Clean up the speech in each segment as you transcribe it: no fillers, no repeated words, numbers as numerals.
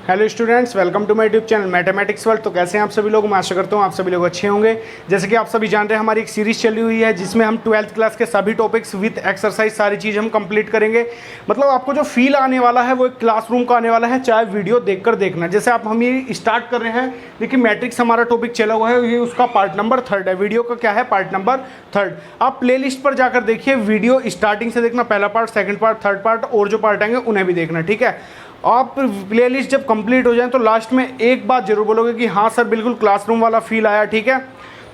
Hello students, welcome to my YouTube channel mathematics world. तो कैसे हैं आप सभी लोग? मैं आशा करता हूँ आप सभी लोग अच्छे होंगे। जैसे कि आप सभी जान रहे हैं, हमारी एक सीरीज चली हुई है जिसमें हम 12th क्लास के सभी टॉपिक्स विद एक्सरसाइज सारी चीज़ हम कंप्लीट करेंगे। मतलब आपको जो फील आने वाला है वो एक क्लासरूम का आने वाला है, चाहे वीडियो देखकर देखना। जैसे आप हम ये स्टार्ट कर रहे हैं, देखिए मैट्रिक्स हमारा टॉपिक चला हुआ है, ये उसका पार्ट नंबर 3 है। वीडियो का क्या है? Part number 3। आप प्ले लिस्ट पर जाकर देखिए, वीडियो स्टार्टिंग से देखना, पहला part, second part, third part और जो पार्ट आएंगे उन्हें भी देखना, ठीक है। आप प्लेलिस्ट जब कंप्लीट हो जाए तो लास्ट में एक बात जरूर बोलोगे कि हाँ सर बिल्कुल क्लासरूम वाला फील आया, ठीक है।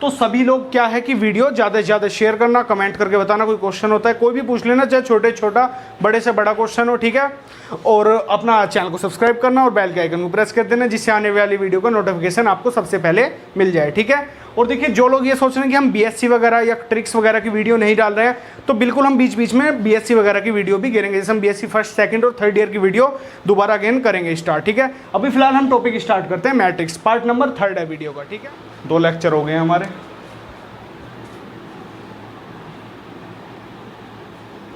तो सभी लोग क्या है कि वीडियो ज़्यादा से ज़्यादा शेयर करना, कमेंट करके बताना, कोई क्वेश्चन होता है कोई भी पूछ लेना, चाहे छोटे छोटा बड़े से बड़ा क्वेश्चन हो, ठीक है। और अपना चैनल को सब्सक्राइब करना और बेल के आइकन को प्रेस कर देना, जिससे आने वाली वीडियो का नोटिफिकेशन आपको सबसे पहले मिल जाए, ठीक है। और देखिए, जो लोग ये सोच रहे हैं कि हम बीएससी वगैरह या ट्रिक्स वगैरह की वीडियो नहीं डाल रहे हैं, तो बिल्कुल हम बीच बीच में बीएससी वगैरह की वीडियो भी गिरेंगे। जैसे हम बीएससी फर्स्ट, सेकंड और थर्ड ईयर की वीडियो दोबारा अगेन करेंगे स्टार्ट, ठीक है। अभी फिलहाल हम टॉपिक स्टार्ट करते हैं, मैट्रिक्स पार्ट नंबर 3 है वीडियो का, ठीक है। 2 लेक्चर हो गए हैं हमारे।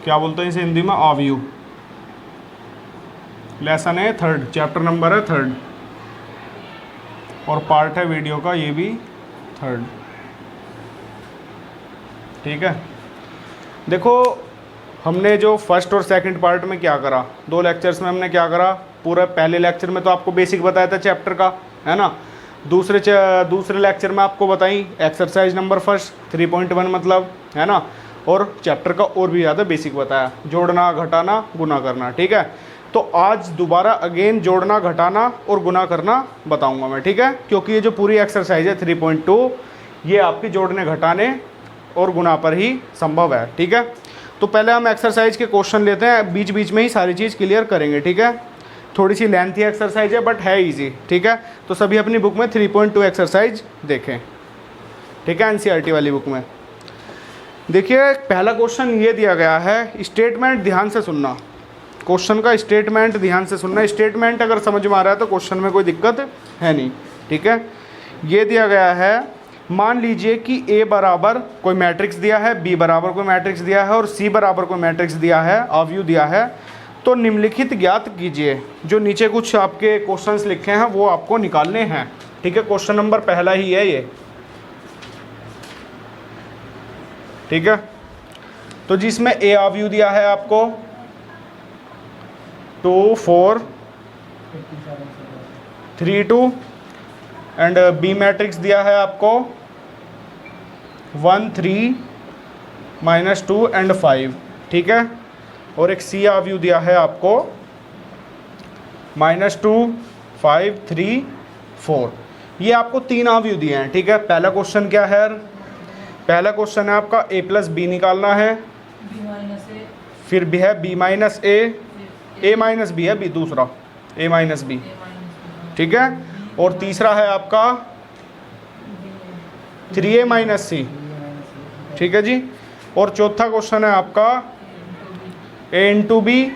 क्या बोलते हैं इसे हिंदी में? अवयव। लेसन है 3, चैप्टर नंबर है 3 और पार्ट है वीडियो का ये भी 3, ठीक है। देखो, हमने जो फर्स्ट और सेकंड पार्ट में क्या करा, 2 लेक्चर्स में हमने क्या करा, पूरा पहले लेक्चर में तो आपको बेसिक बताया था चैप्टर का, है ना। दूसरे लेक्चर में आपको बताई एक्सरसाइज नंबर फर्स्ट 3.1 मतलब, है ना। और चैप्टर का और भी ज़्यादा बेसिक बताया, जोड़ना, घटाना, गुना करना, ठीक है। तो आज दोबारा अगेन जोड़ना, घटाना और गुना करना बताऊंगा मैं, ठीक है। क्योंकि ये जो पूरी एक्सरसाइज है 3.2 ये आपकी जोड़ने, घटाने और गुना पर ही संभव है, ठीक है। तो पहले हम एक्सरसाइज के क्वेश्चन लेते हैं, बीच बीच में ही सारी चीज़ क्लियर करेंगे, ठीक है। थोड़ी सी लेंथी एक्सरसाइज है बट है ईजी, ठीक है। तो सभी अपनी बुक में 3.2 एक्सरसाइज देखें, ठीक है, एनसीईआरटी वाली बुक में। देखिए, पहला क्वेश्चन ये दिया गया है, स्टेटमेंट ध्यान से सुनना। क्वेश्चन का स्टेटमेंट ध्यान से सुनना। स्टेटमेंट अगर समझ में आ रहा है तो क्वेश्चन में कोई दिक्कत है नहीं, ठीक है। ये दिया गया है, मान लीजिए कि ए बराबर कोई मैट्रिक्स दिया है, बी बराबर कोई मैट्रिक्स दिया है और सी बराबर कोई मैट्रिक्स दिया है, अवयव दिया है। तो निम्नलिखित ज्ञात कीजिए। जो नीचे कुछ आपके क्वेश्चंस लिखे हैं वो आपको निकालने हैं, ठीक है। क्वेश्चन नंबर पहला ही है ये, ठीक है। तो जिसमें ए अवयव दिया है आपको 2, 4, 3, 2 एंड बी मैट्रिक्स दिया है आपको 1, 3, -2 एंड 5, ठीक है। और एक सी अवयव दिया है आपको -2, 5, 3, 4। ये आपको 3 अवयव दिए हैं, ठीक है। पहला क्वेश्चन क्या है? पहला क्वेश्चन है आपका a प्लस बी निकालना है, फिर भी है b minus a minus B है बी, दूसरा a माइनस बी, ठीक है। और तीसरा है आपका 3a माइनस सी, ठीक है जी। और चौथा क्वेश्चन है आपका a इंटू बी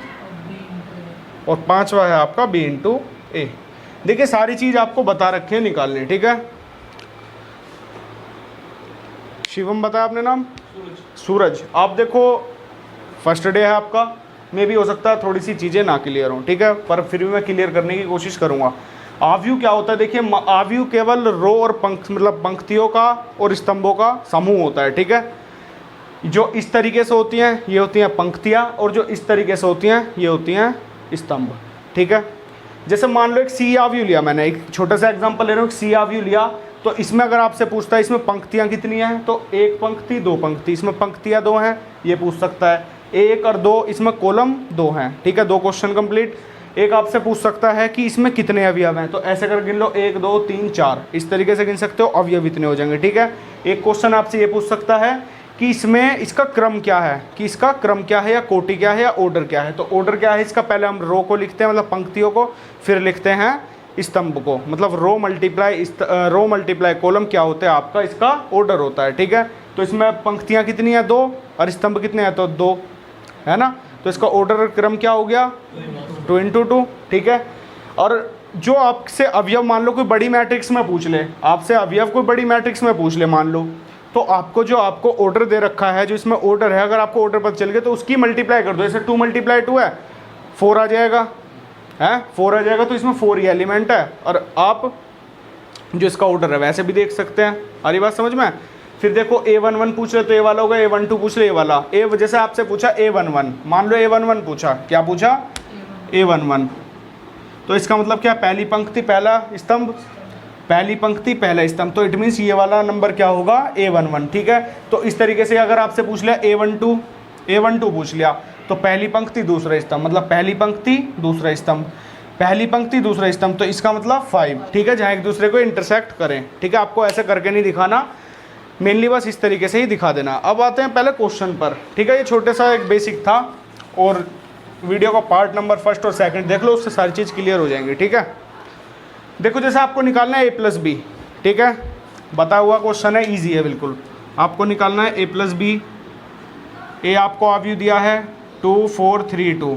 और पांचवा है आपका b इंटू ए। देखिए, सारी चीज़ आपको बता रखी है निकालने, ठीक है। शिवम बताया आपने नाम? सूरज। आप देखो, फर्स्ट डे है आपका, मे भी हो सकता है थोड़ी सी चीज़ें ना क्लियर हों, ठीक है, पर फिर भी मैं क्लियर करने की कोशिश करूँगा। अवयव क्या होता है? देखिए, अवयव केवल रो और मतलब पंक्तियों का और स्तंभों का समूह होता है, ठीक है। जो इस तरीके से होती हैं ये होती हैं पंक्तियाँ, और जो इस तरीके से होती हैं ये होती हैं स्तंभ, ठीक है। जैसे मान लो एक सी अवयव लिया, मैंने एक छोटा सा एग्जाम्पल ले रहा हूँ, सी अवयव लिया, तो इसमें अगर आपसे पूछता है इसमें पंक्तियां कितनी हैं, तो 1 पंक्ति 2 पंक्ति, इसमें पंक्तियां 2 हैं, ये पूछ सकता है। 1 और 2, इसमें कॉलम 2 हैं, ठीक है। 2 क्वेश्चन कंप्लीट। एक आपसे पूछ सकता है कि इसमें कितने अवयव हैं, तो ऐसे कर गिन लो, 1, 2, 3, 4, इस तरीके से गिन सकते हो, अवयव इतने हो जाएंगे, ठीक है। एक क्वेश्चन आपसे ये पूछ सकता है कि इसमें इसका क्रम क्या है, कि इसका क्रम क्या है या कोटि क्या है या ऑर्डर क्या है। तो ऑर्डर क्या है इसका? पहले हम रो को लिखते हैं, मतलब पंक्तियों को, फिर लिखते हैं स्तंभ को, मतलब रो मल्टीप्लाई कॉलम क्या होता है आपका, इसका ऑर्डर होता है, ठीक है। तो इसमें पंक्तियां कितनी है? 2, और स्तंभ कितने हैं? तो 2, है ना। तो इसका ऑर्डर क्रम क्या हो गया? 2 × 2, ठीक है। और जो आपसे अवयव मान लो कोई बड़ी मैट्रिक्स में पूछ ले, आपसे अवयव कोई बड़ी मैट्रिक्स में पूछ ले मान लो, तो आपको जो आपको ऑर्डर दे रखा है, जो इसमें ऑर्डर है, अगर आपको ऑर्डर पता चल गया तो उसकी मल्टीप्लाई कर दो। जैसे 2 × 2 है 4 आ जाएगा, है, 4 आ जाएगा तो इसमें 4 ही एलिमेंट है। और आप जो इसका ऑर्डर है वैसे भी देख सकते हैं। आ रही बात समझ में? फिर देखो A11 पूछ रहे तो ए वाला होगा, A12 पूछ रहे ए वाला। ए जैसे आपसे पूछा A11, मान लो A11 पूछा, क्या पूछा? A11, तो इसका मतलब क्या? पहली पंक्ति पहला स्तंभ, पहली पंक्ति पहला स्तंभ, तो इट मीन्स ये वाला नंबर क्या होगा? A11, ठीक है। तो इस तरीके से अगर आपसे पूछ लिया A12 पूछ लिया तो पहली पंक्ति दूसरा स्तंभ, मतलब पहली पंक्ति दूसरा स्तंभ, पहली पंक्ति दूसरा स्तंभ, तो इसका मतलब 5, ठीक है, जहाँ एक दूसरे को इंटरसेक्ट करें, ठीक है। आपको ऐसे करके नहीं दिखाना, मेनली बस इस तरीके से ही दिखा देना। अब आते हैं पहले क्वेश्चन पर, ठीक है। ये छोटे सा एक बेसिक था, और वीडियो का पार्ट नंबर 1 और 2 देख लो, उससे सारी चीज़ क्लियर हो जाएंगी, ठीक है। देखो जैसे आपको निकालना है A+B, ठीक है, बता हुआ क्वेश्चन है, ईजी है बिल्कुल। आपको निकालना है A+B। ए आपको आव्यू दिया है 2 4 3 2,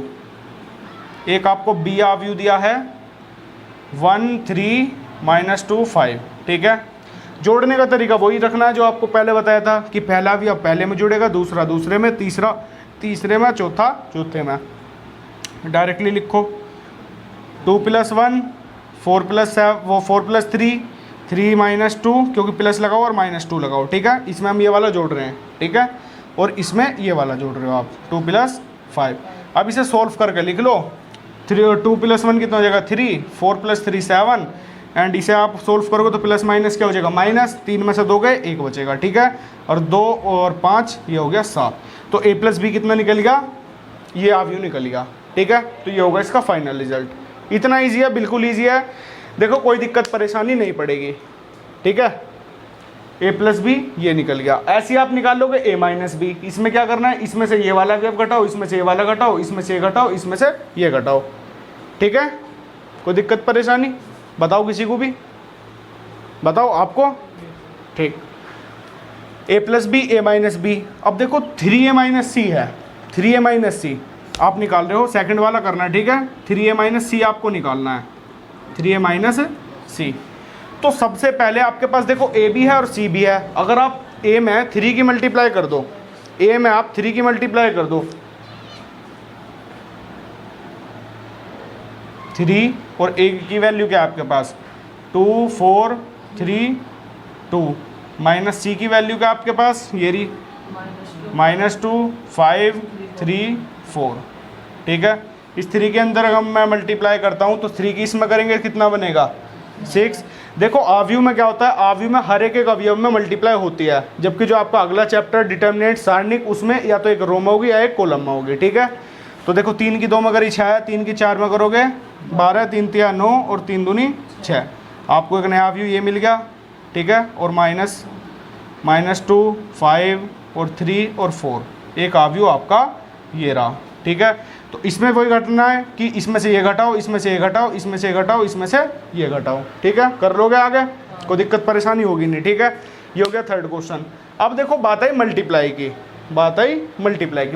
एक आपको B आव्यू दिया है 1 3 -2 5, ठीक है। जोड़ने का तरीका वही रखना है जो आपको पहले बताया था कि पहला भी अब पहले में जुड़ेगा, दूसरा दूसरे में, तीसरा तीसरे में, चौथा चौथे में। डायरेक्टली लिखो 2 + 1 4 + 3 3 -2, क्योंकि प्लस लगाओ और -2 लगाओ, ठीक है। इसमें हम ये वाला जोड़ रहे हैं, ठीक है, और इसमें ये वाला जोड़ रहे हो आप 2 + 5। अब इसे सॉल्व करके लिख लो। 2 + 1 कितना हो जाएगा? 3, 4 + 3 7, एंड इसे आप सोल्व करोगे तो प्लस माइनस क्या हो जाएगा? माइनस, 3 में से 2 गए, 1 बचेगा, ठीक है। और 2 और 5 ये हो गया 7। तो A+B कितना निकल गया? ये आव्यू निकल गया, ठीक है। तो ये होगा इसका फाइनल रिजल्ट। इतना ईजी है, बिल्कुल ईजी है। देखो कोई दिक्कत परेशानी नहीं पड़ेगी, ठीक है। A+B ये निकल गया। ऐसे ही आप निकाल लोगे A-B। इसमें क्या करना है? इसमें से ये वाला गैप घटाओ, इसमें से ये वाला घटाओ, इसमें से ये घटाओ, इसमें से ये घटाओ, ठीक है। कोई दिक्कत परेशानी बताओ, किसी को भी बताओ आपको, ठीक। A+B A-B। अब देखो 3A-C है, 3A-C आप निकाल रहे हो, सेकंड वाला करना है, ठीक है। 3A-C आपको निकालना है, 3A-C। तो सबसे पहले आपके पास देखो A भी है और C भी है। अगर आप A में 3 की मल्टीप्लाई कर दो, A में आप 3 की मल्टीप्लाई कर दो, 3 और A की वैल्यू क्या है आपके पास? 2 4 3 2, माइनस C की वैल्यू क्या आपके पास? ये रही -2 5 3 4, ठीक है। इस 3 के अंदर अगर मैं मल्टीप्लाई करता हूँ तो 3 की इसमें करेंगे कितना बनेगा? 6। देखो आव्यू में क्या होता है? आव्यू में हर एक अवयव में मल्टीप्लाई होती है, जबकि जो आपका अगला चैप्टर डिटर्मिनेंट सारणिक, उसमें या तो एक रो में होगी या एक कॉलम में होगी, ठीक है। तो देखो 3 की 2 में करी 6 है, 3 की 4 में करोगे 12, 3 तिया 9 और 3 दूनी 6। आपको एक नया आव्यू ये मिल गया, ठीक है। और -2 5 और 3 और 4, एक आव्यू आपका ये रहा, ठीक है। तो इसमें वही घटना है कि इसमें से ये घटाओ, इसमें से ये घटाओ, इसमें से ये घटाओ, इसमें से ये घटाओ, ठीक है। कर लोगे आगे, कोई दिक्कत परेशानी होगी नहीं, ठीक है। ये हो गया थर्ड क्वेश्चन। अब देखो बात आई मल्टीप्लाई की,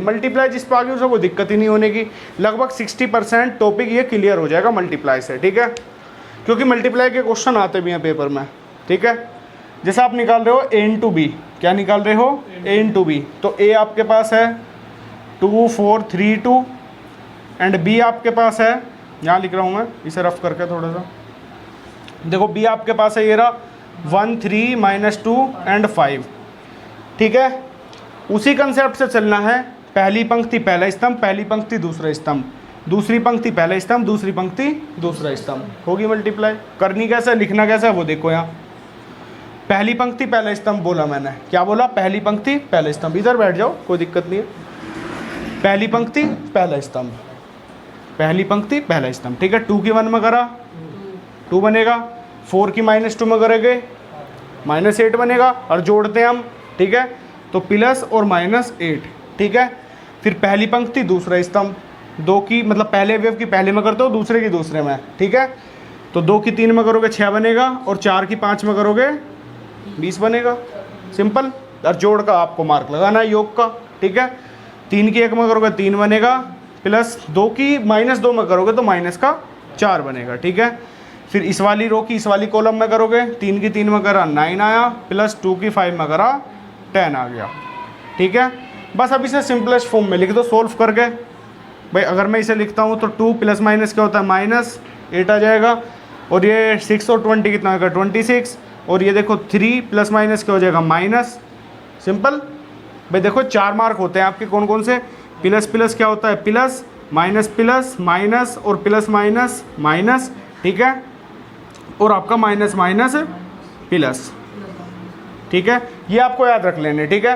मल्टीप्लाई जिस पर आगे उसको कोई दिक्कत ही नहीं होने की। लगभग 60% टॉपिक ये क्लियर हो जाएगा मल्टीप्लाई से, ठीक है, क्योंकि मल्टीप्लाई के क्वेश्चन आते भी हैं पेपर में, ठीक है। जैसे आप निकाल रहे हो A × B, क्या निकाल रहे हो? A × B। तो A आपके पास है 2 4 3 2, एंड B आपके पास है, यहाँ लिख रहा हूँ मैं, इसे रफ करके थोड़ा सा देखो, B आपके पास है ये रहा 1 3 -2 एंड 5, ठीक है। उसी कंसेप्ट से चलना है, पहली पंक्ति पहला स्तंभ, पहली पंक्ति दूसरा स्तंभ, दूसरी पंक्ति पहला स्तंभ, दूसरी पंक्ति दूसरा स्तंभ, होगी मल्टीप्लाई। करनी कैसे, लिखना कैसे है वो देखो। यहाँ पहली पंक्ति पहला स्तंभ बोला मैंने, क्या बोला? पहली पंक्ति पहला स्तंभ। इधर बैठ जाओ, कोई दिक्कत नहीं है। पहली पंक्ति पहला स्तंभ, पहली पंक्ति पहला स्तंभ, ठीक है। 2 की 1 में करा 2 बनेगा, 4 की -2 में करेंगे -8 बनेगा, और जोड़ते हैं हम, ठीक है। तो प्लस और -8, ठीक है। फिर पहली पंक्ति दूसरा स्तंभ, 2 की मतलब पहले वेव की पहले में करते हो, दूसरे की दूसरे में, ठीक है। तो 2 की 3 में करोगे 6 बनेगा, और 4 की 5 में करोगे 20 बनेगा, सिंपल। और जोड़ का आपको मार्क लगाना है, योग का, ठीक है। 3 की 1 में करोगे 3 बनेगा, प्लस 2 की -2 में करोगे तो माइनस का 4 बनेगा, ठीक है। फिर इस वाली रो की इस वाली कॉलम में करोगे, 3 की 3 में करा 9 आया, प्लस 2 की 5 में करा 10 आ गया, ठीक है। बस अब इसे सिंपलेस्ट फॉर्म में लिख दो सोल्व करके, भाई अगर मैं इसे लिखता हूँ तो 2 प्लस माइनस क्या होता है, -8 आ जाएगा। और ये 6 और 20 कितना होगा, 26। और ये देखो 3 प्लस माइनस क्या हो जाएगा, माइनस। सिंपल। भाई देखो 4 मार्क होते हैं आपके, कौन कौन से, प्लस प्लस क्या होता है, प्लस प्लस माइनस और प्लस माइनस माइनस, ठीक है, और आपका माइनस माइनस प्लस, ठीक है, ये आपको याद रख लेने, ठीक है।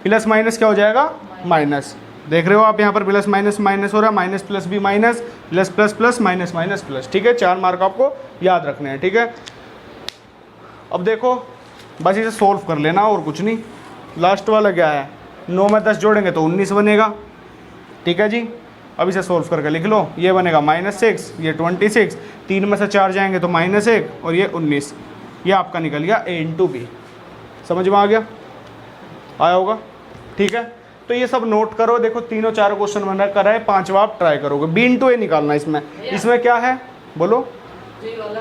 प्लस माइनस क्या हो जाएगा, माइनस। देख रहे हो आप यहाँ पर प्लस माइनस माइनस हो रहा है, माइनस प्लस भी minus, plus plus plus minus minus plus, ठीक है। 4 मार्क आपको याद रखने हैं, ठीक है। अब देखो बस इसे सोल्व कर लेना और कुछ नहीं। लास्ट वाला क्या है, 9 में 10 जोड़ेंगे तो 19 बनेगा, ठीक है जी। अब इसे सोल्व करके लिख लो, ये बनेगा -6, ये 26, 3 में से 4 जाएंगे तो -1 और ये 19। ये आपका निकल गया A × B। समझ में आ गया, आया होगा, ठीक है। तो ये सब नोट करो। देखो तीनों 4 क्वेश्चन मैंने करा है, 5वां आप ट्राई करोगे। B × A निकालना इसमें, इसमें क्या है बोलो, 3 वाला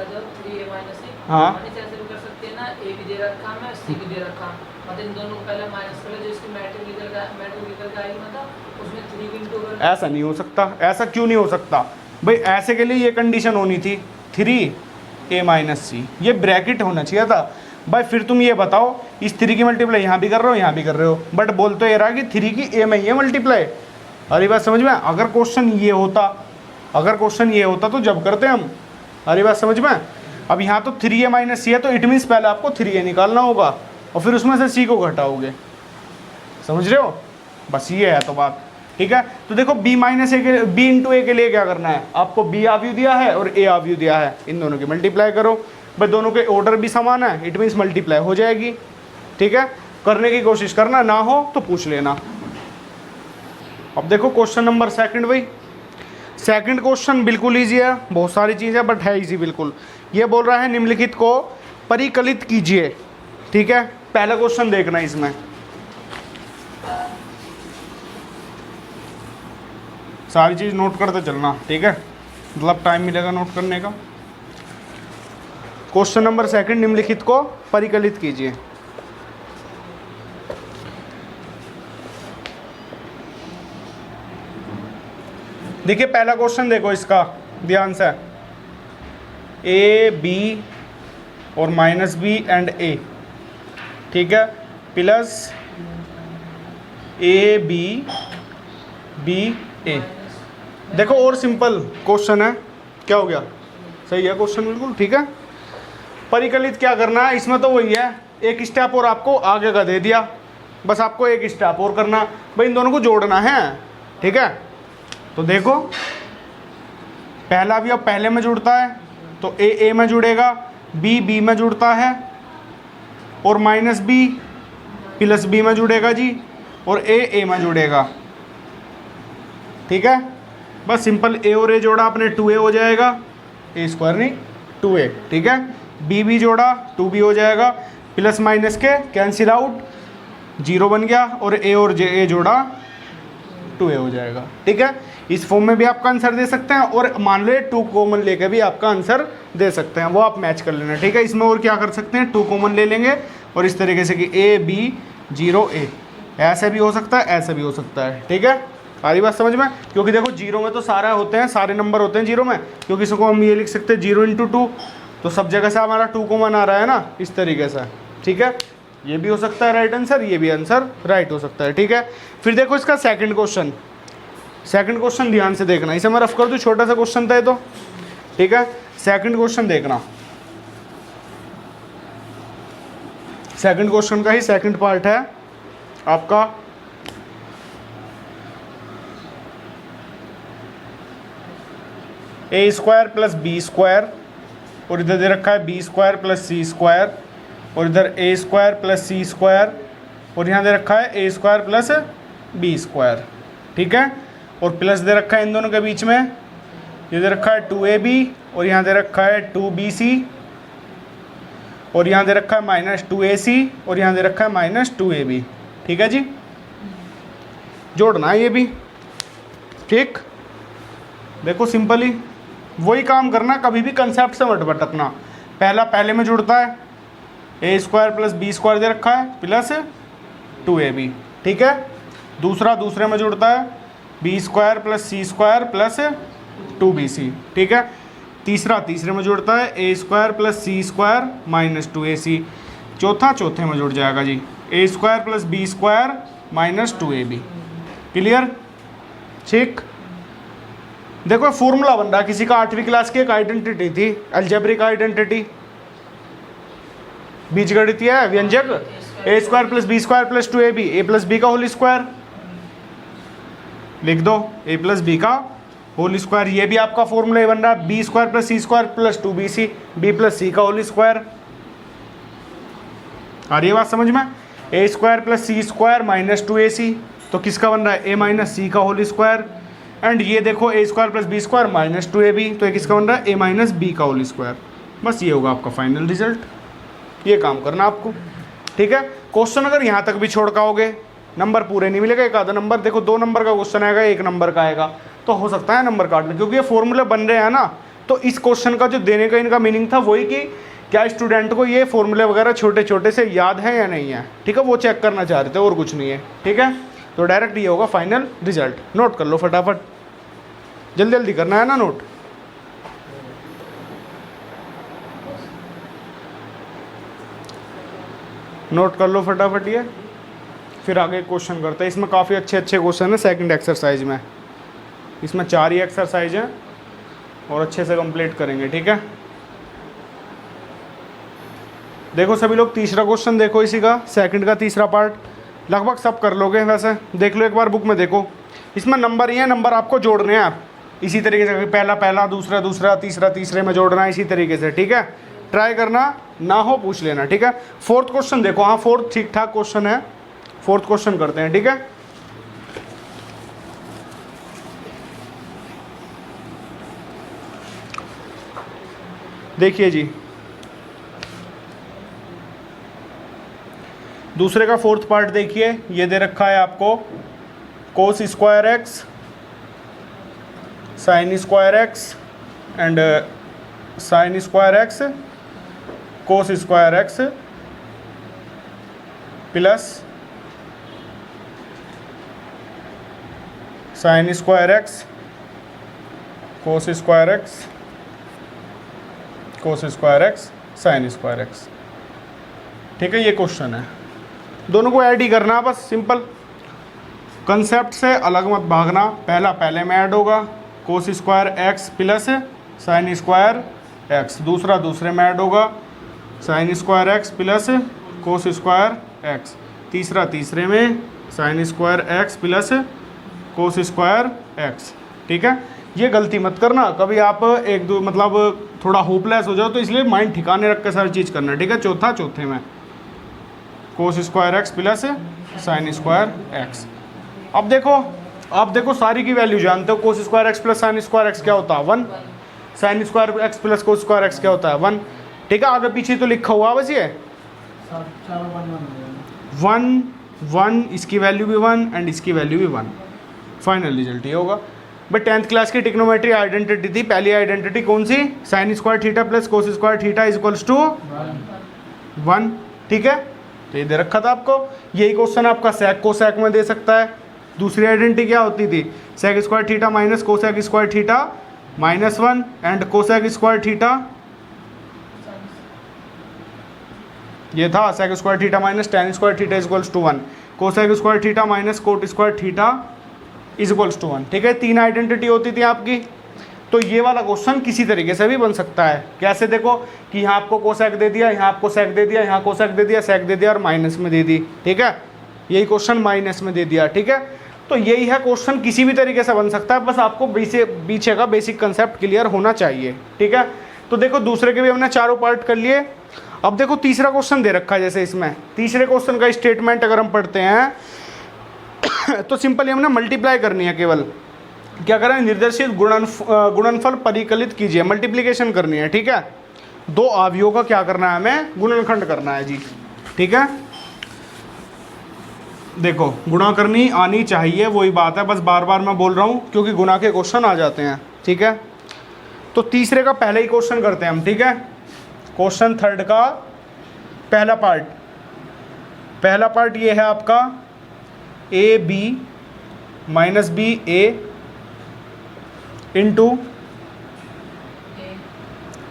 जो 3A - A, हाँ ऐसे भी कर सकते हैं ना, A भी दे रखा है, C भी दे रखा है, मतलब इन दोनों को पहले माइनस कर लो, जो इसकी मैट्रिक्स निकल का आई मतलब उसमें 3 × ऐसा नहीं हो सकता। ऐसा क्यों नहीं हो सकता भाई, ऐसे के लिए ये कंडीशन होनी थी 3A - C, ये ब्रैकेट होना चाहिए था भाई। फिर तुम ये बताओ, इस 3 की मल्टीप्लाई यहाँ भी कर रहे हो, यहाँ भी कर रहे हो, बट बोल तो ये रहा कि 3 की A में ये मल्टीप्लाई। अरे बात समझ में, अगर क्वेश्चन ये होता तो जब करते हम। अरे बात समझ में। अब यहाँ तो 3A - C है, तो इट मीन्स पहले आपको 3A निकालना होगा और फिर उसमें से C को घटाओगे। समझ रहे हो, बस ये है तो बात, ठीक है। तो देखो B × A के लिए क्या करना है, आपको B आव्यूह दिया है और A आव्यूह दिया है, इन दोनों की मल्टीप्लाई करो। भाई दोनों के ऑर्डर भी समान है, इट मीन्स मल्टीप्लाई हो जाएगी, ठीक है। करने की कोशिश करना, ना हो तो पूछ लेना। अब देखो क्वेश्चन नंबर 2 भाई। सेकंड क्वेश्चन बिल्कुल ईजी है, बहुत सारी चीज़ है बट है ईजी बिल्कुल। ये बोल रहा है निम्नलिखित को परिकलित कीजिए, ठीक है। पहला क्वेश्चन देखना इसमें, सारी चीज़ नोट करते चलना, ठीक है, मतलब टाइम मिलेगा नोट करने का। क्वेश्चन नंबर 2, निम्नलिखित को परिकलित कीजिए। देखिए पहला क्वेश्चन देखो, इसका ध्यान से, A B और -B एंड A, ठीक है, plus A B B A। देखो और सिंपल क्वेश्चन है, क्या हो गया, सही है क्वेश्चन बिल्कुल, ठीक है। परिकलित क्या करना है, इसमें तो वही है, एक स्टेप और आपको आगे का दे दिया, बस आपको एक स्टेप और करना भाई, इन दोनों को जोड़ना है, ठीक है। तो देखो पहला भी अब पहले में जुड़ता है तो A में जुड़ेगा, B में जुड़ता है और -B प्लस B में जुड़ेगा जी, और A में जुड़ेगा, ठीक है। बस सिंपल A और A जोड़ा अपने 2A हो जाएगा, A² नहीं 2A, ठीक है। B जोड़ा 2B हो जाएगा, प्लस माइनस के कैंसिल आउट, 0 बन गया, और A और A जोड़ा 2A हो जाएगा, ठीक है। इस फॉर्म में भी आपका आंसर दे सकते हैं, और मान लो 2 कॉमन लेके भी आपका आंसर दे सकते हैं, वो आप मैच कर लेना, ठीक है। इसमें और क्या कर सकते हैं, 2 कॉमन ले लेंगे और इस तरीके से कि A B 0 A, ऐसे भी हो सकता है, ऐसे भी हो सकता है, ठीक है। सारी बात समझ में, क्योंकि देखो 0 में तो सारा होते हैं, सारे नंबर होते हैं 0 में, क्योंकि इसको हम ये लिख सकते हैं 0 × 2, तो सब जगह से हमारा 2 कॉमन आ रहा है ना, इस तरीके से, ठीक है। ये भी हो सकता है राइट आंसर, ये भी आंसर राइट हो सकता है, ठीक है। फिर देखो इसका सेकंड क्वेश्चन ध्यान से देखना, इसे मैं रफ कर दूं, छोटा सा क्वेश्चन था ये तो, ठीक है। सेकंड क्वेश्चन देखना, सेकंड क्वेश्चन का ही सेकंड पार्ट है आपका, A² + B² और इधर दे रखा है B² + C² और इधर A² + C² और यहाँ दे रखा है A² + B², ठीक है। और प्लस दे रखा है इन दोनों के बीच में, ये दे रखा है 2AB और यहाँ दे रखा है 2BC और यहाँ दे रखा है -2AC और यहाँ दे रखा है -2AB, ठीक है जी। जोड़ना है ये भी, ठीक। देखो सिंपली वही काम करना, कभी भी कंसेप्ट से मत भटकना। पहला पहले में जुड़ता है, A² + B² दे रखा है प्लस 2AB, ठीक है। दूसरा दूसरे में जुड़ता है, B square plus C square plus 2bc, ठीक है। तीसरा तीसरे में जुड़ता है, A square plus C square minus 2ac। चौथा चौथे में जुड़ जाएगा जी, A square plus B square minus 2ab। Clear? ठीक। देखो फॉर्मूला बन रहा है किसी का, 8वीं क्लास की एक आइडेंटिटी थी, अलजेब्रिक आइडेंटिटी, बीजगणितीय व्यंजक, A square plus B square plus 2ab, A plus B का होल स्क्वायर लिख दो, ए प्लस बी का होल स्क्वायर। ये भी आपका फॉर्मूला बन रहा है, B square plus C square plus 2bc, B plus C का होल स्क्वायर। आ रही है बात समझ में? A square plus C square minus 2ac, तो किसका बन रहा है, ए माइनस सी का होल स्क्वायर। एंड ये देखो A square plus B square minus 2ab, तो ये किसका बन रहा है, ए माइनस बी का होल स्क्वायर। बस ये होगा आपका फाइनल रिजल्ट। ये काम करना आपको, ठीक है। क्वेश्चन अगर यहाँ तक भी छोड़ पाओगे, नंबर पूरे नहीं मिलेगा, एक आधा नंबर। देखो 2 नंबर का क्वेश्चन आएगा, 1 नंबर का आएगा, तो हो सकता है नंबर काट ले, क्योंकि ये फॉर्मूले बन रहे हैं ना। तो इस क्वेश्चन का जो देने का इनका मीनिंग था वही कि क्या स्टूडेंट को ये फॉर्मूले वगैरह छोटे छोटे से याद है या नहीं है, ठीक है, वो चेक करना चाह रहे थे, और कुछ नहीं है, ठीक है। तो डायरेक्ट ये होगा फाइनल रिजल्ट। नोट कर लो फटाफट, जल्दी जल्दी करना है ना नोट। नोट कर लो फटाफट ये, फिर आगे क्वेश्चन करते हैं। इसमें काफ़ी अच्छे अच्छे क्वेश्चन है सेकंड एक्सरसाइज में, इसमें 4 ही एक्सरसाइज हैं और अच्छे से कंप्लीट करेंगे, ठीक है। देखो सभी लोग तीसरा क्वेश्चन देखो, इसी का सेकंड का तीसरा पार्ट लगभग सब कर लोगे। वैसे देख लो एक बार बुक में, देखो इसमें नंबर ही है, नंबर आपको जोड़ने हैं आप इसी तरीके से, पहला पहला, दूसरा दूसरा, तीसरा तीसरे में जोड़ना है इसी तरीके से, ठीक है। ट्राई करना, ना हो पूछ लेना, ठीक है। फोर्थ क्वेश्चन देखो, हाँ फोर्थ ठीक ठाक क्वेश्चन है, फोर्थ क्वेश्चन करते हैं, ठीक है। देखिए जी, दूसरे का फोर्थ पार्ट देखिए, ये दे रखा है आपको cos square x, sine square x and sine square x, cos square x plus sine square x, cos square x, cos square x, sine square x, ठीक है। ये क्वेश्चन है, दोनों को ऐड ही करना है बस, सिंपल। कंसेप्ट से अलग मत भागना, पहला पहले में ऐड होगा, cos square x plus sine square x, दूसरा दूसरे में ऐड होगा, sine square x plus cos square x, तीसरा तीसरे में sine square x plus cos square x, ठीक है। ये गलती मत करना कभी आप, एक दो मतलब थोड़ा होपलेस हो जाओ, तो इसलिए माइंड ठिकाने रख के सारी चीज़ करना, ठीक है। चौथा चौथे में cos square x plus sine square x. अब देखो, आप देखो सारी की वैल्यू जानते हो, cos square x plus sine square x क्या होता है 1, sine square x plus cos square x क्या होता है 1, ठीक है। आगे पीछे तो लिखा हुआ बस ये 1 1, इसकी वैल्यू भी 1 एंड इसकी वैल्यू भी 1, फाइनल रिजल्ट ये होगा। बट 10th क्लास की ट्रिग्नोमेट्री आइडेंटिटी थी, पहली आइडेंटिटी कौन सी, sine square theta plus cos square theta is equals to 1, ठीक है। तो ये दे रखा था आपको, यही क्वेश्चन आपका सेक को सेक में दे सकता है। दूसरी आइडेंटिटी क्या होती थी, sec square theta minus cosec square theta minus 1 and cosec square theta, ये था sec square theta minus tan square theta is equals to 1, cosec square theta minus cot square theta is equals to 1, ठीक है। 3 identity होती थी आपकी। तो ये वाला क्वेश्चन किसी तरीके से भी बन सकता है। कैसे, देखो कि यहाँ आपको कोसेक दे दिया, यहाँ आपको सेक दे दिया, यहाँ कोसेक दे दिया, सेक दे दिया और माइनस में दे दी, ठीक है। यही क्वेश्चन माइनस में दे दिया, ठीक है। तो यही है क्वेश्चन, किसी भी तरीके से बन सकता है, बस आपको पीछे का बेसिक कंसेप्ट क्लियर होना चाहिए, ठीक है। तो देखो दूसरे के भी हमने चारों पार्ट कर लिए। अब देखो तीसरा क्वेश्चन दे रखा है, जैसे इसमें तीसरे क्वेश्चन का स्टेटमेंट अगर हम पढ़ते हैं तो सिंपली हमने मल्टीप्लाई करनी है, केवल क्या करें, निर्देशित गुणनफल परिकलित कीजिए, मल्टीप्लिकेशन करनी है, ठीक है। 2 अवयवों का क्या करना है, हमें गुणनखंड करना है जी, ठीक है। देखो गुणा करनी आनी चाहिए, वही बात है, बस बार बार मैं बोल रहा हूँ क्योंकि गुणा के क्वेश्चन आ जाते हैं, ठीक है। तो तीसरे का पहले ही क्वेश्चन करते हैं हम, ठीक है। क्वेश्चन थर्ड का पहला पार्ट ये है आपका A B minus B A into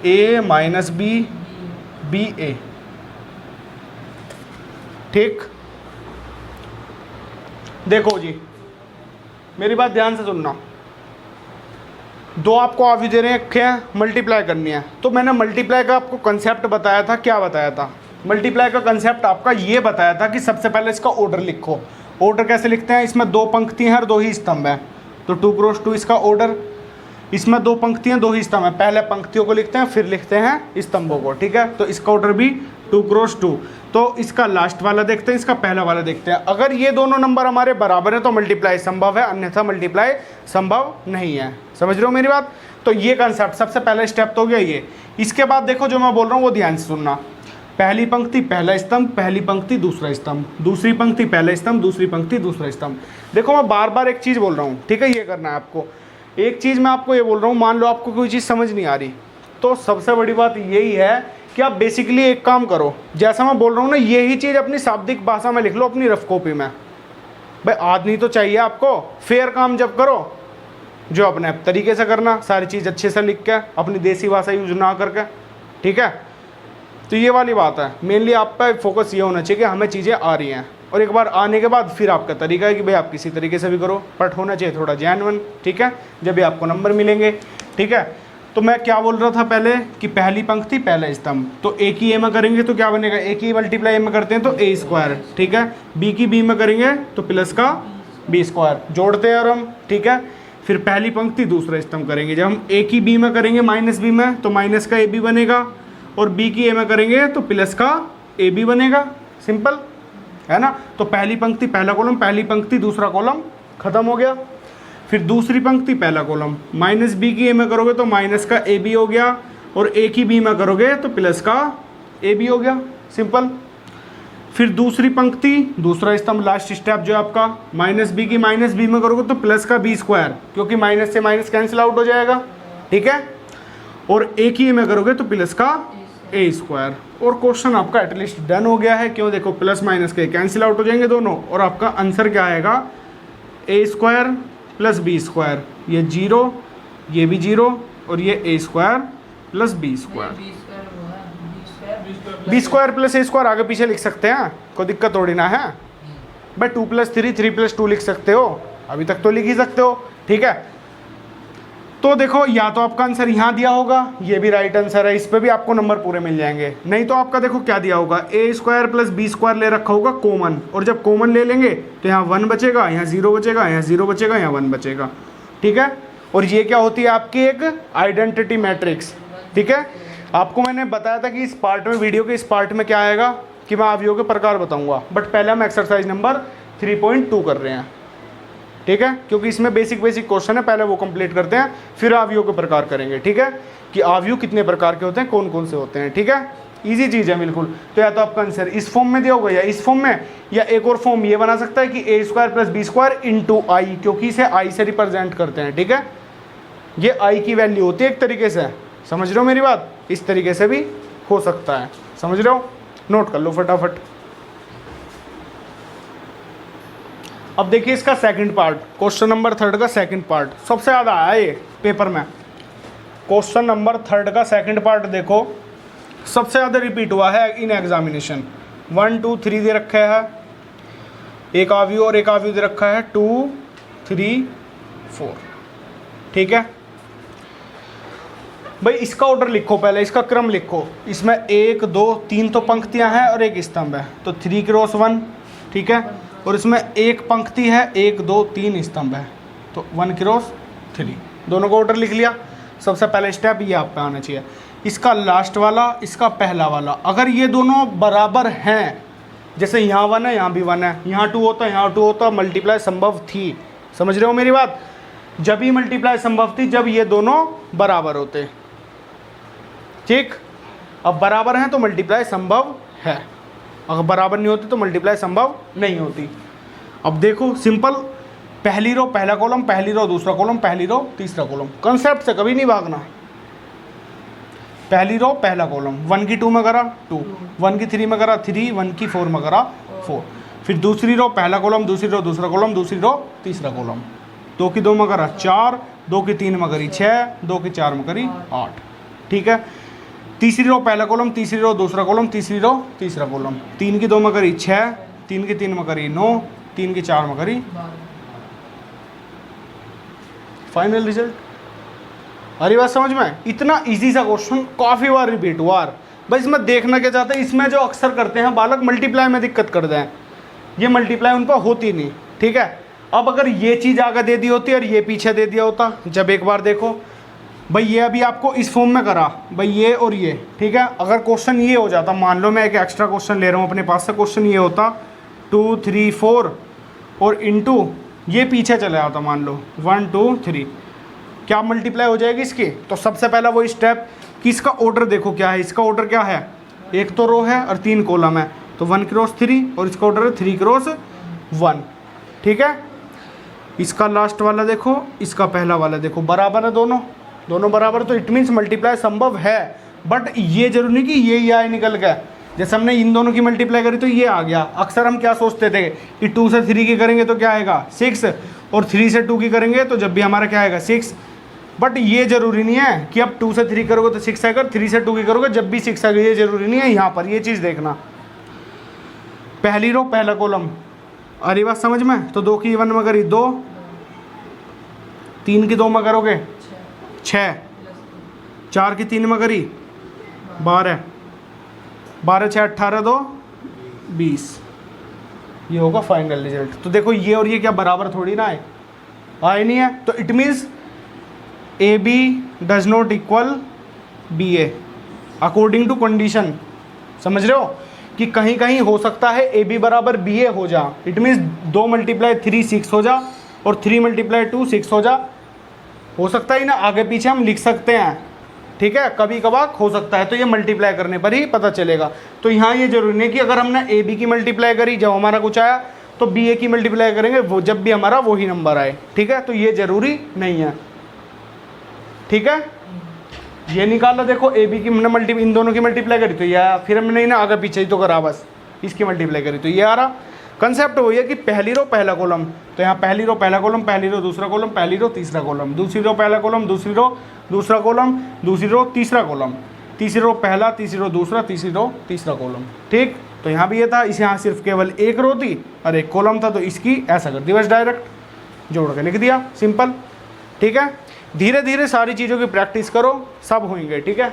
A minus B B A, ठीक। देखो जी, मेरी बात ध्यान से सुनना। दो आपको अभी दे रहे हैं, मल्टीप्लाई करनी है, तो मैंने मल्टीप्लाई का आपको कंसेप्ट बताया था। क्या बताया था? मल्टीप्लाई का कंसेप्ट आपका ये बताया था कि सबसे पहले इसका ऑर्डर लिखो। ऑर्डर कैसे लिखते हैं? इसमें दो पंक्तियां हैं और दो ही स्तंभ हैं, तो 2 क्रॉस 2 इसका ऑर्डर। इसमें दो पंक्तियां दो ही स्तंभ हैं, पहले पंक्तियों को लिखते हैं फिर लिखते हैं स्तंभों को, ठीक है। तो इसका ऑर्डर भी 2 क्रॉस 2। तो इसका लास्ट वाला देखते हैं, इसका पहला वाला देखते हैं। अगर ये दोनों नंबर हमारे बराबर है तो मल्टीप्लाई संभव है, अन्यथा मल्टीप्लाई संभव नहीं है। समझ रहे हो मेरी बात? तो ये कंसेप्ट सबसे पहला स्टेप तो हो गया ये। इसके बाद देखो जो मैं बोल रहा हूँ वो ध्यान से सुनना। पहली पंक्ति पहला स्तंभ, पहली पंक्ति दूसरा स्तंभ, दूसरी पंक्ति पहला स्तंभ, दूसरी पंक्ति दूसरा स्तंभ। देखो मैं बार बार एक चीज़ बोल रहा हूँ, ठीक है, ये करना है आपको। एक चीज़ मैं आपको ये बोल रहा हूँ, मान लो आपको कोई चीज़ समझ नहीं आ रही, तो सबसे बड़ी बात यही है कि आप बेसिकली एक काम करो, जैसा मैं बोल रहा हूँ ना, यही चीज़ अपनी शाब्दिक भाषा में लिख लो अपनी रफ कॉपी में। भाई आदमी तो चाहिए आपको, फेयर काम जब करो जो अपने तरीके से करना, सारी चीज़ अच्छे से लिख के, अपनी देसी भाषा यूज ना करके, ठीक है। तो ये वाली बात है, मेनली आप पे फोकस ये होना चाहिए कि हमें चीज़ें आ रही हैं, और एक बार आने के बाद फिर आपका तरीका है कि भाई आप किसी तरीके से भी करो, बट होना चाहिए थोड़ा जेन्युइन, ठीक है, जब भी आपको नंबर मिलेंगे, ठीक है। तो मैं क्या बोल रहा था पहले कि पहली पंक्ति पहला स्तंभ, तो ए की ए में करेंगे तो क्या बनेगा? ए की मल्टीप्लाई ए में करते हैं तो ए स्क्वायर, ठीक है। बी की बी में करेंगे तो प्लस का बी स्क्वायर, जोड़ते हैं और हम, ठीक है। फिर पहली पंक्ति दूसरा स्तंभ करेंगे, जब हम ए की बी में करेंगे माइनस बी में तो माइनस का ए बी बनेगा, और बी की ए में करेंगे तो प्लस का ए बी बनेगा। सिंपल है ना? तो पहली पंक्ति पहला कॉलम, पहली पंक्ति दूसरा कॉलम, खत्म हो गया। फिर दूसरी पंक्ति पहला कॉलम, माइनस बी की ए में करोगे तो माइनस का ए बी हो गया, और ए की बी में करोगे तो प्लस का ए बी हो गया। सिंपल। फिर दूसरी पंक्ति दूसरा स्तंभ, लास्ट स्टेप जो है आपका, माइनस बी की माइनस बी में करोगे तो प्लस का बी स्क्वायर, क्योंकि माइनस से माइनस कैंसिल आउट हो जाएगा, ठीक है। और ए की ए में करोगे तो प्लस का ए स्क्वायर, और क्वेश्चन आपका एटलीस्ट डन हो गया है। क्यों? देखो प्लस माइनस के कैंसिल आउट हो जाएंगे दोनों, और आपका आंसर क्या आएगा? A square plus B square, ये 0, ये भी 0, और ये A square plus B square. B square plus A square आगे पीछे लिख सकते हैं, कोई दिक्कत थोड़ी ना है भाई। 2 + 3 3 + 2 लिख सकते हो, अभी तक तो लिख ही सकते हो, ठीक है। तो देखो या तो आपका आंसर यहाँ दिया होगा, ये भी राइट आंसर है, इस पे भी आपको नंबर पूरे मिल जाएंगे। नहीं तो आपका देखो क्या दिया होगा, ए स्क्वायर प्लस बी स्क्वायर ले रखा होगा कॉमन, और जब कॉमन ले लेंगे तो यहाँ 1 बचेगा, यहाँ 0 बचेगा, यहाँ 0 बचेगा, यहाँ 1 बचेगा, ठीक है। और ये क्या होती है आपकी एक आइडेंटिटी मैट्रिक्स, ठीक है। आपको मैंने बताया था कि इस पार्ट में, वीडियो के इस पार्ट में क्या आएगा कि मैं अवयवों के प्रकार बताऊँगा, बट पहले हम एक्सरसाइज नंबर 3.2 कर रहे हैं, ठीक है, क्योंकि इसमें बेसिक क्वेश्चन है, पहले वो कंप्लीट करते हैं, फिर अवयवों के प्रकार करेंगे, ठीक है, कि अवयव कितने प्रकार के होते हैं, कौन कौन से होते हैं, ठीक है। इजी चीज़ है बिल्कुल। तो या तो आपका आंसर इस फॉर्म में दिया होगा या इस फॉर्म में, या एक और फॉर्म ये बना सकता है कि A square plus B square into I, क्योंकि इसे आई से रिप्रेजेंट करते हैं, ठीक है। ये आई की वैल्यू होती है एक तरीके से, समझ रहे हो मेरी बात? इस तरीके से भी हो सकता है, समझ रहे हो? नोट कर लो फटाफट। अब देखिए इसका सेकंड पार्ट, क्वेश्चन नंबर 3 का सेकंड पार्ट सबसे ज़्यादा आया ये पेपर में। क्वेश्चन नंबर 3 का सेकंड पार्ट देखो, सबसे ज़्यादा रिपीट हुआ है इन एग्जामिनेशन। 1 2 3 दे रखा है, एक अवयव और एक अवयव दे रखा है 2 3 4, ठीक है भाई। इसका ऑर्डर लिखो, पहले इसका क्रम लिखो। इसमें 1 2 3 तो पंक्तियां हैं और एक स्तंभ है, तो 3 क्रॉस 1, ठीक है। और इसमें एक पंक्ति है, 1 2 3 स्तंभ है, तो 1 क्रॉस 3, दोनों को ऑर्डर लिख लिया। सबसे पहले स्टेप ये आप पे आना चाहिए, इसका लास्ट वाला, इसका पहला वाला, अगर ये दोनों बराबर हैं, जैसे यहाँ 1 है यहाँ भी 1 है, यहाँ 2 होता यहाँ 2 होता, मल्टीप्लाई संभव थी। समझ रहे हो मेरी बात? जब ही मल्टीप्लाई संभव थी जब ये दोनों बराबर होते, ठीक। अब बराबर हैं तो मल्टीप्लाई संभव है, अगर बराबर नहीं होती तो मल्टीप्लाई संभव नहीं होती। अब देखो सिंपल, पहली रो पहला कॉलम, पहली रो दूसरा कॉलम, पहली रो तीसरा कॉलम, कंसेप्ट से कभी नहीं भागना। पहली रो पहला कॉलम, 1 की 2 में करा 2, 1 की 3 में करा 3, 1 की 4 में करा 4। फिर दूसरी रो पहला कॉलम, दूसरी रो दूसरा कॉलम, दूसरी रो तीसरा कॉलम। 2 की 2 में करा 4, 2 की 3 में करी 6, 2 की 4 में करी 8। ठीक है, तीसरी रो पहला कॉलम, तीसरी रो दूसरा कॉलम, तीसरी रो तीसरा कॉलम। 3 की 2 में करी 6, 3 की 3 में करी 9, 3 की 4 में करी। Final result. अरे बात समझ में? इतना इजी सा क्वेश्चन काफ़ी बार रिपीट हुआ। बस इसमें देखना क्या चाहते हैं, इसमें जो अक्सर करते हैं बालक मल्टीप्लाई में दिक्कत करते हैं, ये मल्टीप्लाई उन पर होती नहीं। ठीक है, अब अगर ये चीज़ आगे दे दी होती और ये पीछे दे दिया होता, जब एक बार देखो भाई ये अभी आपको इस फॉर्म में करा भाई ये और ये। ठीक है, अगर क्वेश्चन ये हो जाता, मान लो मैं एक एक्स्ट्रा क्वेश्चन ले रहा हूँ अपने पास से, क्वेश्चन ये होता 2 3 4 और इनटू ये पीछे चले आता, मान लो 1 2 3, क्या मल्टीप्लाई हो जाएगी इसकी? तो सबसे पहला वो स्टेप कि इसका ऑर्डर देखो क्या है। इसका ऑर्डर क्या है? एक तो रो है और 3 कॉलम है, तो 1 क्रॉस 3 और इसका ऑर्डर है 3 क्रॉस 1। ठीक है, इसका लास्ट वाला देखो, इसका पहला वाला देखो, बराबर है दोनों, दोनों बराबर, तो इट मीन्स मल्टीप्लाई संभव है। बट ये जरूरी नहीं कि ये ही आए निकल गया। जैसे हमने इन दोनों की मल्टीप्लाई करी तो ये आ गया। अक्सर हम क्या सोचते थे कि 2 से 3 की करेंगे तो क्या आएगा 6, और 3 से 2 की करेंगे तो जब भी हमारा क्या आएगा 6। बट ये जरूरी नहीं है कि अब 2 से 3 करोगे तो 6 आएगा, 3 से 2 की करोगे जब भी 6 आएगा, ये जरूरी नहीं है। यहाँ पर ये चीज़ देखना, पहली रो पहला कॉलम, अरे बात समझ में? तो 2 की 1 में करी 2, 3 की 2 में करोगे 6, 4 की 3 में करी 12, 12 6 18 2 20। ये होगा फाइनल रिजल्ट। तो देखो ये और ये क्या बराबर थोड़ी ना है, आए नहीं है, तो it means A B does not equal B A according to condition. समझ रहे हो कि कहीं कहीं हो सकता है ए बी बराबर बी ए हो जा, इट मीन्स 2 मल्टीप्लाई 3 6 हो जा और 3 मल्टीप्लाई 2 6 हो जा। हो सकता है ना, आगे पीछे हम लिख सकते हैं। ठीक है, कभी कभार हो सकता है, तो ये मल्टीप्लाई करने पर ही पता चलेगा। तो यहाँ ये जरूरी नहीं कि अगर हमने ए बी की मल्टीप्लाई करी जब हमारा कुछ आया तो बी ए की मल्टीप्लाई करेंगे वो जब भी हमारा वही नंबर आए। ठीक है, तो ये जरूरी नहीं है। ठीक है, ये निकाला, देखो ए बी की हमने इन दोनों की मल्टीप्लाई करी तो ये आया, फिर हमने ना आगे पीछे ही तो करा, बस इसकी मल्टीप्लाई करी तो ये आ रहा। कंसेप्ट वही है कि पहली रो पहला कॉलम, तो यहाँ पहली रो पहला कॉलम, पहली रो दूसरा कॉलम, पहली रो तीसरा कॉलम, दूसरी रो पहला कॉलम, दूसरी रो दूसरा कॉलम, दूसरी रो तीसरा कॉलम, तीसरी रो पहला, तीसरी रो दूसरा, तीसरी रो तीसरा कॉलम। ठीक, तो यहाँ भी ये था, इस यहाँ सिर्फ केवल एक रो थी और एक कॉलम था, तो इसकी ऐसा कर दिया बस डायरेक्ट जोड़ के लिख दिया, सिंपल। ठीक है, धीरे धीरे सारी चीज़ों की प्रैक्टिस करो, सब होंगे। ठीक है,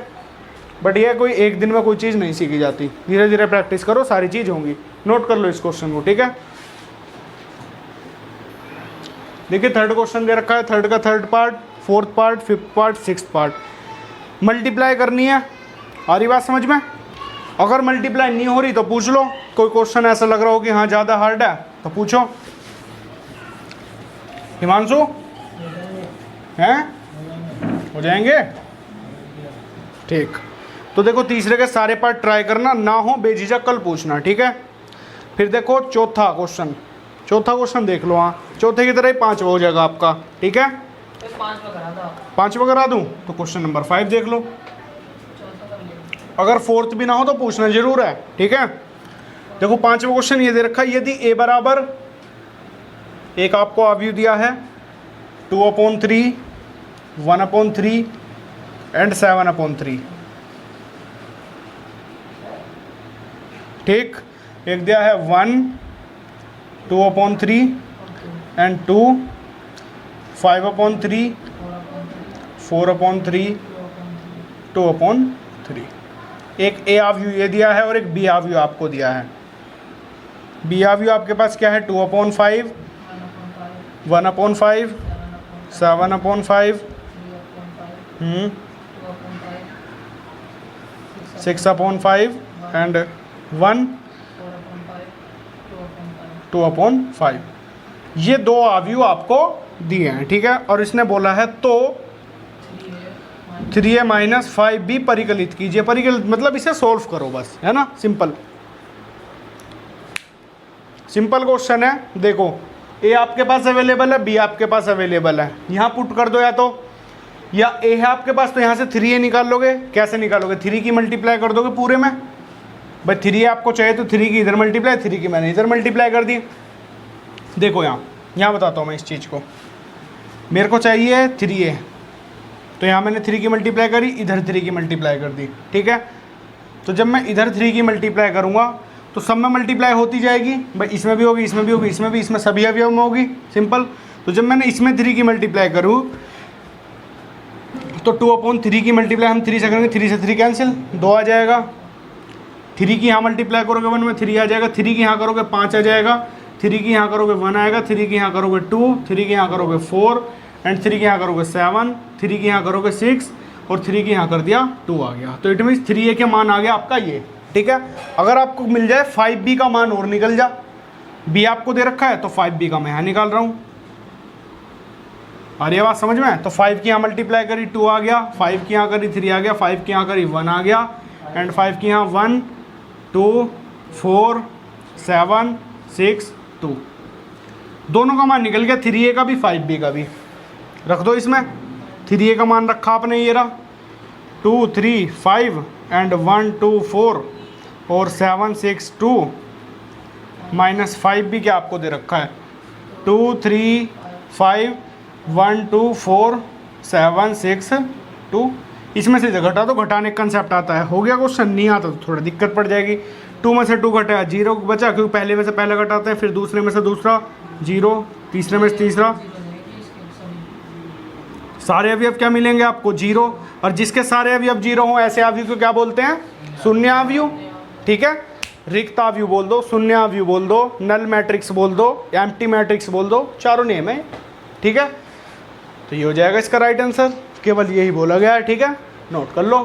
बट ये कोई एक दिन में कोई चीज़ नहीं सीखी जाती, धीरे धीरे प्रैक्टिस करो, सारी चीज़ होंगी। नोट कर लो इस क्वेश्चन को। ठीक है, देखिए थर्ड क्वेश्चन दे रखा है, थर्ड का third part, fourth part, fifth part, sixth part, multiply करनी है। आ रही बात समझ में? अगर मल्टीप्लाई नहीं हो रही तो पूछ लो, कोई क्वेश्चन ऐसा लग रहा हो कि हाँ ज़्यादा हार्ड है तो पूछो। हिमांशु हैं, हो जाएंगे? ठीक, तो देखो तीसरे के सारे पार्ट ट्राई करना, ना हो बेझिझक कल पूछना। ठीक है, फिर देखो चौथा क्वेश्चन, चौथा क्वेश्चन देख लो। हाँ, चौथे की तरह ही 5वां हो जाएगा आपका। ठीक है, 5वां करा दूँ तो क्वेश्चन नंबर 5 देख लो। अगर फोर्थ भी ना हो तो पूछना जरूर है। ठीक है, देखो 5वां क्वेश्चन ये दे रखा है, यदि ए बराबर, एक आपको अवयव दिया है 2/3, 1/3 एंड 7/3। ठीक, एक दिया है 1, 2/3 एंड 2, 5/3, 4/3, 2/3। एक ए अवयव ये दिया है और एक बी अवयव आपको दिया है। बी अवयव आपके पास क्या है 2/5, 1/5, 7/5, 6/5 एंड 1, 2/5। ये दो अवयव आपको दिए हैं। ठीक है, और इसने बोला है तो 3a - 5b परिकलित कीजिए। परिकलित मतलब इसे सोल्व करो बस, है ना, सिंपल सिंपल क्वेश्चन है। देखो ए आपके पास अवेलेबल है, बी आपके पास अवेलेबल है, यहाँ पुट कर दो, या ए है आपके पास तो यहाँ से 3a निकाल लोगे। कैसे निकालोगे? 3 की मल्टीप्लाई कर दोगे पूरे में, भाई 3 आपको चाहिए तो 3 की इधर मल्टीप्लाई, 3 की मैंने इधर मल्टीप्लाई कर दी। देखो यहाँ बताता हूँ मैं इस चीज़ को। मेरे को चाहिए 3a, तो यहाँ मैंने 3 की मल्टीप्लाई करी, इधर 3 की मल्टीप्लाई कर दी, ठीक है। तो जब मैं इधर 3 की मल्टीप्लाई करूँगा तो सब में मल्टीप्लाई होती जाएगी भाई, इसमें भी होगी, इसमें भी होगी, इसमें भी, इसमें सभी अवयव में होगी, सिंपल। तो जब मैंने इसमें 3 की मल्टीप्लाई करूँ तो 2/3 की मल्टीप्लाई हम 3 से करेंगे, 3 से 3 कैंसिल, 2 आ जाएगा। 3 की यहाँ मल्टीप्लाई करोगे 1 में 3 आ जाएगा, 3 की यहाँ करोगे 5 आ जाएगा, 3 की यहाँ करोगे 1 आएगा, 3 की यहाँ करोगे 2, 3 की यहाँ करोगे 4 एंड 3 की यहाँ करोगे 7, 3 की यहाँ करोगे 6 और 3 की यहाँ कर दिया 2 आ गया। तो इट मीन्स 3a के मान आ गया आपका ये, ठीक है। अगर आपको मिल जाए 5b का मान और निकल जा, b आपको दे रखा है तो 5b का मैं यहाँ निकाल रहा हूँ। और ये बात समझ में? तो 5 की यहाँ मल्टीप्लाई करी 2 आ गया, 5 की यहाँ करी 3 आ गया, 5 की यहाँ करी 1 आ गया एंड 5 की यहाँ 1 2 4 7 6 2, दोनों का मान निकल गया, 3a का भी 5b का भी। रख दो इसमें, 3a का मान रखा आपने, ये रहा 2 3 5 एंड 1 2 4 और 7 6 2 माइनस 5b क्या आपको दे रखा है 2 3 5 1 2 4 7 6 2। इसमें से घटा तो घटाने का कंसेप्ट आता है। हो गया क्वेश्चन, नहीं आता तो थोड़ा दिक्कत पड़ जाएगी। 2 में से 2 घटा 0 बचा, क्योंकि पहले में से पहला घटाते हैं, फिर दूसरे में से दूसरा 0, तीसरे में से तीसरा, सारे अवयव क्या मिलेंगे आपको 0। और जिसके सारे अवयव 0 हों ऐसे अवयव को क्या बोलते हैं? शून्य अवयव, ठीक है। रिक्त अवयव बोल दो, शून्य अवयव बोल दो, नल मैट्रिक्स बोल दो, एम्प्टी मैट्रिक्स बोल दो, चारों नेम है, ठीक है। तो ये हो जाएगा इसका राइट आंसर, केवल यही बोला गया है, ठीक है, नोट कर लो।